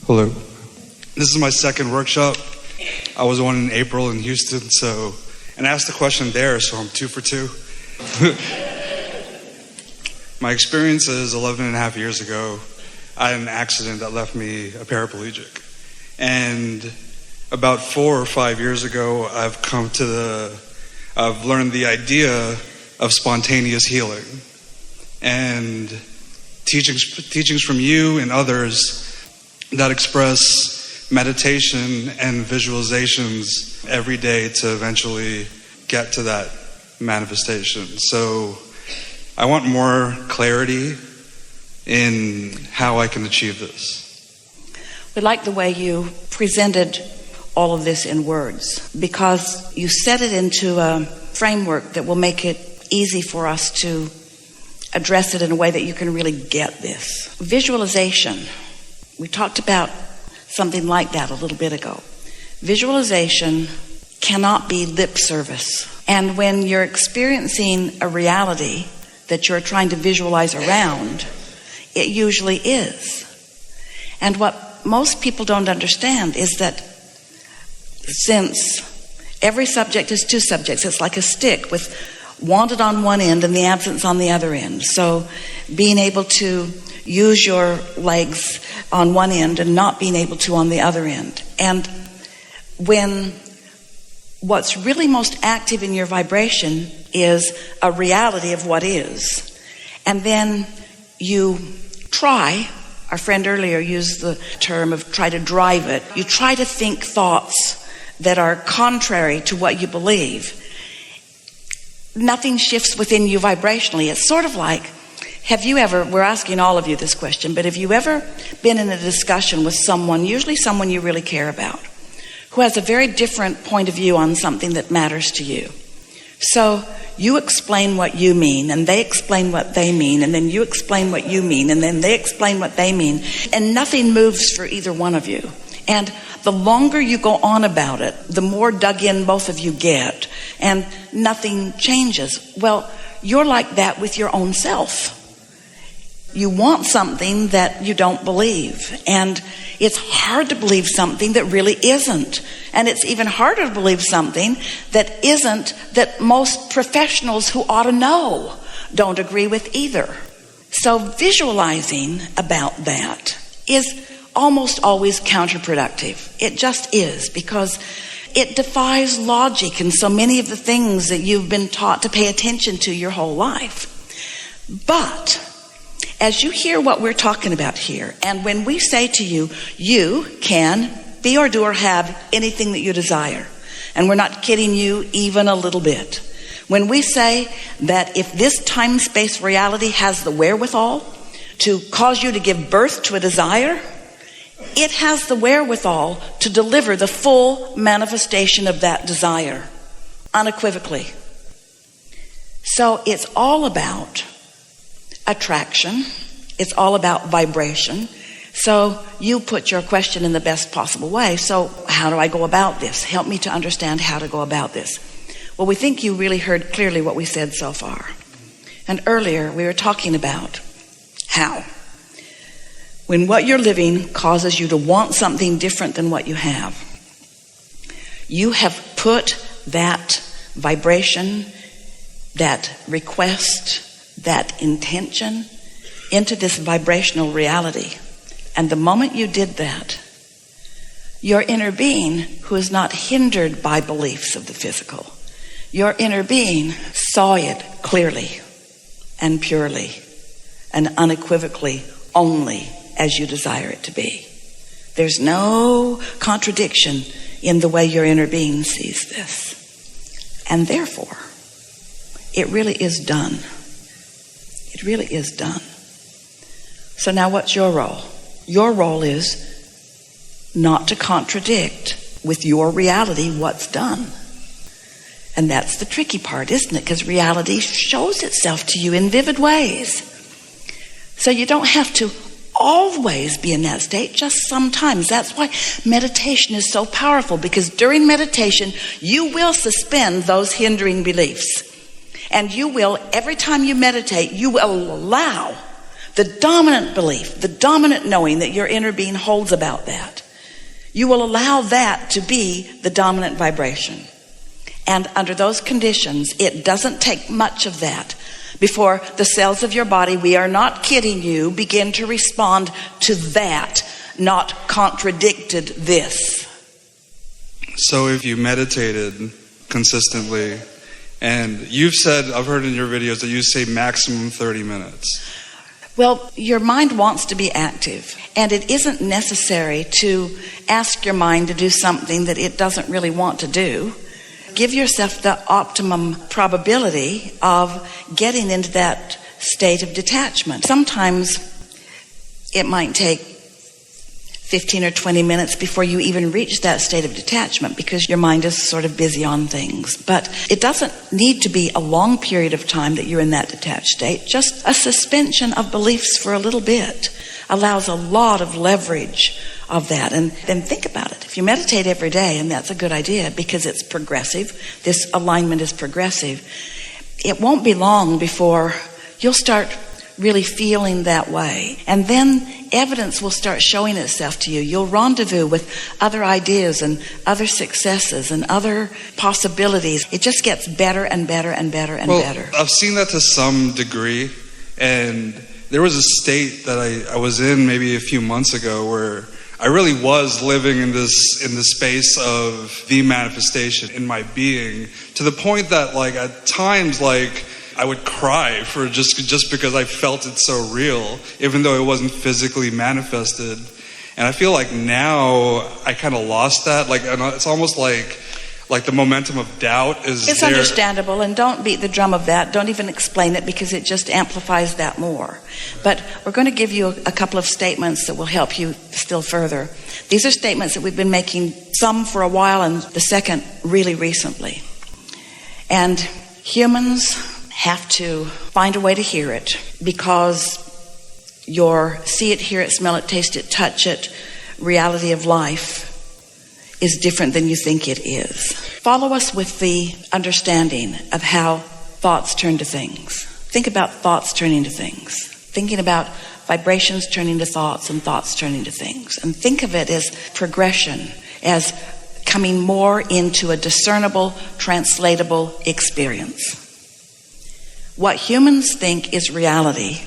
Hello. This is my second workshop. I was one in April in Houston, and I asked the question there, so I'm 2 for 2. My experience is 11 and a half years ago, I had an accident that left me a paraplegic. And about 4 or 5 years ago, I've learned the idea of spontaneous healing. And teachings from you and others that express meditation and visualizations every day to eventually get to that manifestation. So I want more clarity in how I can achieve this. We like the way you presented all of this in words, because you set it into a framework that will make it easy for us to address it in a way that you can really get this. Visualization. We talked about something like that a little bit ago. Visualization cannot be lip service. And when you're experiencing a reality that you're trying to visualize around, it usually is. And what most people don't understand is that since every subject is two subjects, it's like a stick with wanted on one end and the absence on the other end. So being able to use your legs on one end and not being able to on the other end. And when what's really most active in your vibration is a reality of what is, and then you try, our friend earlier used the term of try to drive it, you try to think thoughts that are contrary to what you believe, nothing shifts within you vibrationally. It's sort of like, have you ever, we're asking all of you this question, but have you ever been in a discussion with someone, usually someone you really care about, who has a very different point of view on something that matters to you? So you explain what you mean, and they explain what they mean, and then you explain what you mean, and then they explain what they mean, and nothing moves for either one of you. And the longer you go on about it, the more dug in both of you get, and nothing changes. Well, you're like that with your own self. You want something that you don't believe, and it's hard to believe something that really isn't. And it's even harder to believe something that isn't, that most professionals who ought to know don't agree with either. So visualizing about that is almost always counterproductive. It just is, because it defies logic and so many of the things that you've been taught to pay attention to your whole life. But as you hear what we're talking about here, and when we say to you, you can be or do or have anything that you desire, and we're not kidding you even a little bit. When we say that if this time-space reality has the wherewithal to cause you to give birth to a desire, it has the wherewithal to deliver the full manifestation of that desire, unequivocally. So it's all about attraction. It's all about vibration. So you put your question in the best possible way. So how do I go about this? Help me to understand how to go about this. Well, we think you really heard clearly what we said so far. And earlier we were talking about how, when what you're living causes you to want something different than what you have put that vibration, that request, that intention into this vibrational reality. And the moment you did that, your inner being, who is not hindered by beliefs of the physical, your inner being saw it clearly and purely and unequivocally only as you desire it to be. There's no contradiction in the way your inner being sees this. And therefore, it really is done. It really is done. So now what's your role? Your role is not to contradict with your reality what's done. And that's the tricky part, isn't it? Because reality shows itself to you in vivid ways. So you don't have to always be in that state, just sometimes. That's why meditation is so powerful, because during meditation, you will suspend those hindering beliefs. And you will, every time you meditate, you will allow the dominant belief, the dominant knowing that your inner being holds about that, you will allow that to be the dominant vibration. And under those conditions, it doesn't take much of that before the cells of your body, we are not kidding you, begin to respond to that, not contradicted this. So if you meditated consistently, and you've said, I've heard in your videos that you say maximum 30 minutes. Well, your mind wants to be active, and it isn't necessary to ask your mind to do something that it doesn't really want to do. Give yourself the optimum probability of getting into that state of detachment. Sometimes it might take 15 or 20 minutes before you even reach that state of detachment because your mind is sort of busy on things. But it doesn't need to be a long period of time that you're in that detached state. Just a suspension of beliefs for a little bit allows a lot of leverage of that. And then think about it. If you meditate every day, and that's a good idea because it's progressive, this alignment is progressive, it won't be long before you'll start really feeling that way. And then evidence will start showing itself to you. You'll rendezvous with other ideas and other successes and other possibilities. It just gets better and better and better and better. I've seen that to some degree, and there was a state that I was in maybe a few months ago where I really was living in the space of the manifestation in my being, to the point that like at times like I would cry for just because I felt it so real, even though it wasn't physically manifested. And I feel like now I kind of lost that. Like it's almost like the momentum of doubt is It's there. understandable, and don't beat the drum of that. Don't even explain it because it just amplifies that more. But we're going to give you a couple of statements that will help you still further. These are statements that we've been making, some for a while and the second really recently. And humans have to find a way to hear it because your see it, hear it, smell it, taste it, touch it reality of life is different than you think it is. Follow us with the understanding of how thoughts turn to things. Think about thoughts turning to things. Thinking about vibrations turning to thoughts and thoughts turning to things. And think of it as progression, as coming more into a discernible, translatable experience. What humans think is reality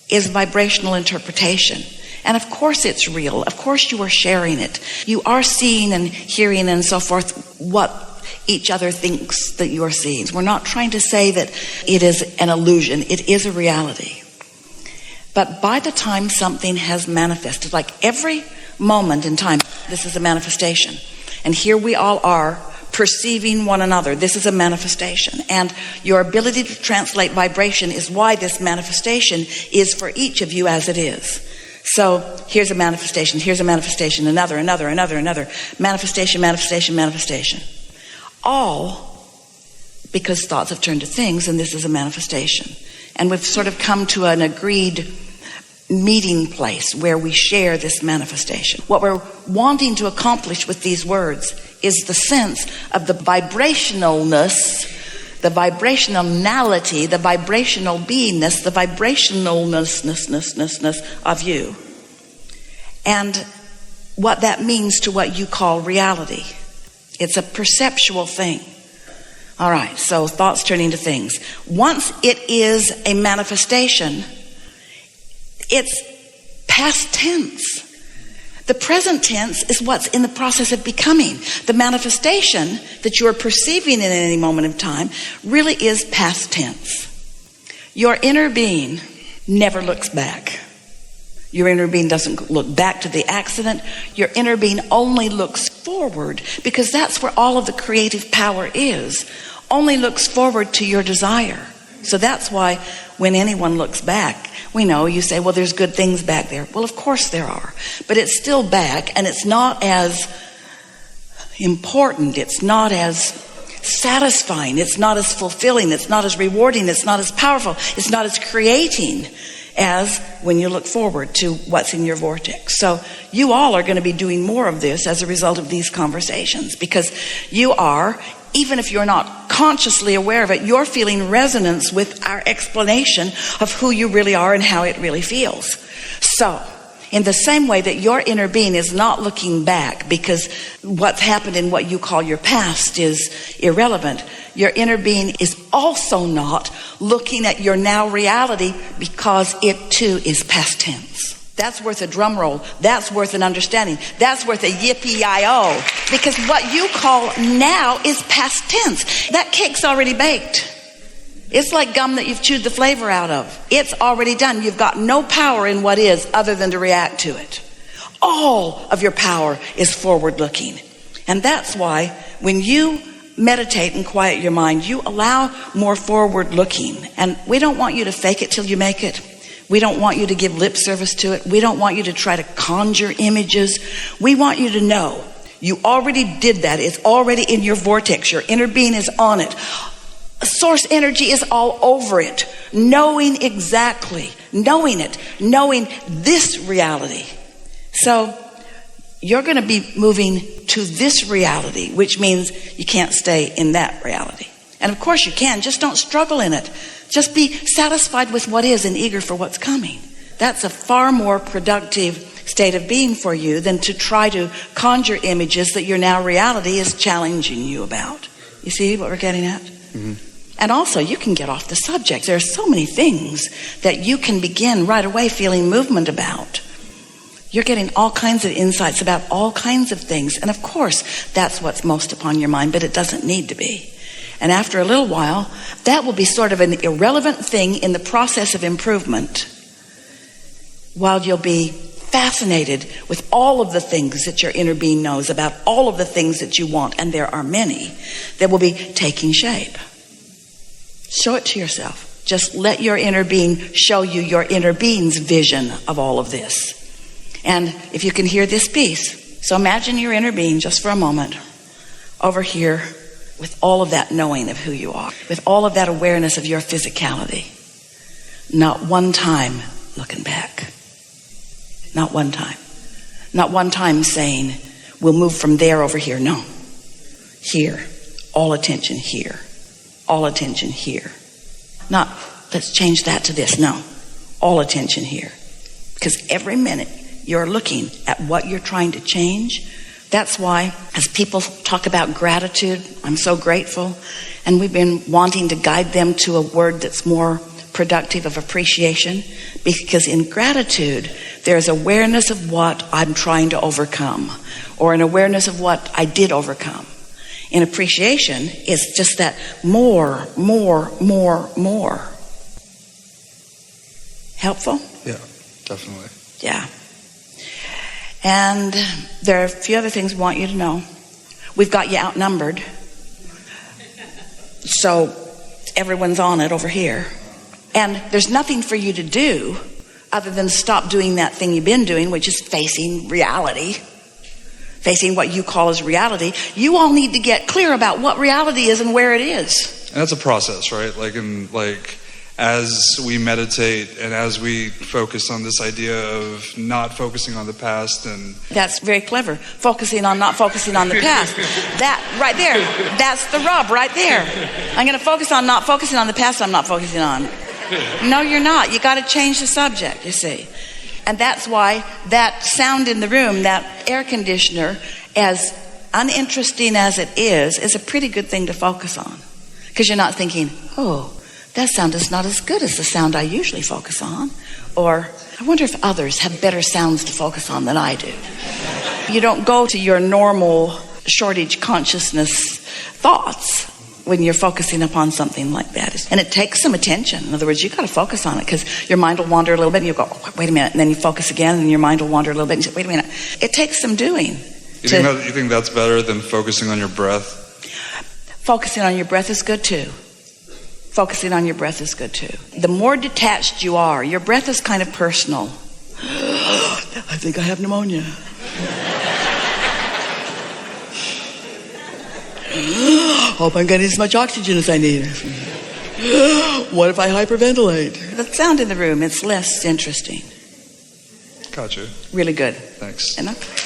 is vibrational interpretation. And of course it's real. Of course you are sharing it. You are seeing and hearing and so forth what each other thinks that you are seeing. We're not trying to say that it is an illusion. It is a reality. But by the time something has manifested, like every moment in time, this is a manifestation. And here we all are perceiving one another. This is a manifestation. And your ability to translate vibration is why this manifestation is for each of you as it is. So here's a manifestation, another, manifestation. All because thoughts have turned to things, and this is a manifestation. And we've sort of come to an agreed meeting place where we share this manifestation. What we're wanting to accomplish with these words is the sense of the vibrationalness, the vibrationality, the vibrational beingness, the vibrationalness of you. And what that means to what you call reality. It's a perceptual thing. All right, so thoughts turning to things. Once it is a manifestation, it's past tense. The present tense is what's in the process of becoming. The manifestation that you are perceiving in any moment of time really is past tense. Your inner being never looks back. Your inner being doesn't look back to the accident. Your inner being only looks forward, because that's where all of the creative power is. Only looks forward to your desire. So that's why when anyone looks back, we know you say, well, there's good things back there. Well, of course there are. But it's still back, and it's not as important. It's not as satisfying. It's not as fulfilling. It's not as rewarding. It's not as powerful. It's not as creating as when you look forward to what's in your vortex. So you all are going to be doing more of this as a result of these conversations, because you are even if you're not consciously aware of it, you're feeling resonance with our explanation of who you really are and how it really feels. So, in the same way that your inner being is not looking back because what's happened in what you call your past is irrelevant, your inner being is also not looking at your now reality because it too is past tense. That's worth a drum roll. That's worth an understanding. That's worth a yippee-yi-oh. Because what you call now is past tense. That cake's already baked. It's like gum that you've chewed the flavor out of. It's already done. You've got no power in what is other than to react to it. All of your power is forward-looking. And that's why when you meditate and quiet your mind, you allow more forward-looking. And we don't want you to fake it till you make it. We don't want you to give lip service to it. We don't want you to try to conjure images. We want you to know you already did that. It's already in your vortex. Your inner being is on it. Source energy is all over it. Knowing exactly, knowing it, knowing this reality. So you're going to be moving to this reality, which means you can't stay in that reality. And of course you can, just don't struggle in it. Just be satisfied with what is and eager for what's coming. That's a far more productive state of being for you than to try to conjure images that your now reality is challenging you about. You see what we're getting at? Mm-hmm. And also, you can get off the subject. There are so many things that you can begin right away feeling movement about. You're getting all kinds of insights about all kinds of things. And of course, that's what's most upon your mind, but it doesn't need to be. And after a little while, that will be sort of an irrelevant thing in the process of improvement, while you'll be fascinated with all of the things that your inner being knows about, all of the things that you want, and there are many, that will be taking shape. Show it to yourself. Just let your inner being show you your inner being's vision of all of this. And if you can hear this piece, so imagine your inner being just for a moment over here, with all of that knowing of who you are, with all of that awareness of your physicality. Not one time looking back. Not one time. Not one time saying, we'll move from there over here. No. Here. All attention here. All attention here. Not, let's change that to this. No. All attention here. Because every minute you're looking at what you're trying to change. That's why, as people talk about gratitude, I'm so grateful. And we've been wanting to guide them to a word that's more productive of appreciation. Because in gratitude, there's awareness of what I'm trying to overcome, or an awareness of what I did overcome. In appreciation, it's just that more. Helpful? Yeah, definitely. Yeah. And there are a few other things we want you to know. We've got you outnumbered. So everyone's on it over here. And there's nothing for you to do other than stop doing that thing you've been doing, which is facing reality. Facing what you call as reality. You all need to get clear about what reality is and where it is. And that's a process, right? As we meditate and as we focus on this idea of not focusing on the past, and that's very clever. Focusing on not focusing on the past. That right there, that's the rub right there. I'm going to focus on not focusing on the past I'm not focusing on. No, you're not. You got to change the subject, you see. And that's why that sound in the room, that air conditioner, as uninteresting as it is a pretty good thing to focus on. Because you're not thinking, oh, that sound is not as good as the sound I usually focus on. Or, I wonder if others have better sounds to focus on than I do. You don't go to your normal shortage consciousness thoughts when you're focusing upon something like that. And it takes some attention. In other words, you've got to focus on it, because your mind will wander a little bit and you go, oh, wait a minute. And then you focus again and your mind will wander a little bit and you say, wait a minute. It takes some doing. You think that's better than focusing on your breath? Focusing on your breath is good too. Focusing on your breath is good too. The more detached you are, your breath is kind of personal. I think I have pneumonia. Hope I'm getting as much oxygen as I need. What if I hyperventilate? The sound in the room, it's less interesting. Gotcha. Really good. Thanks. Enough?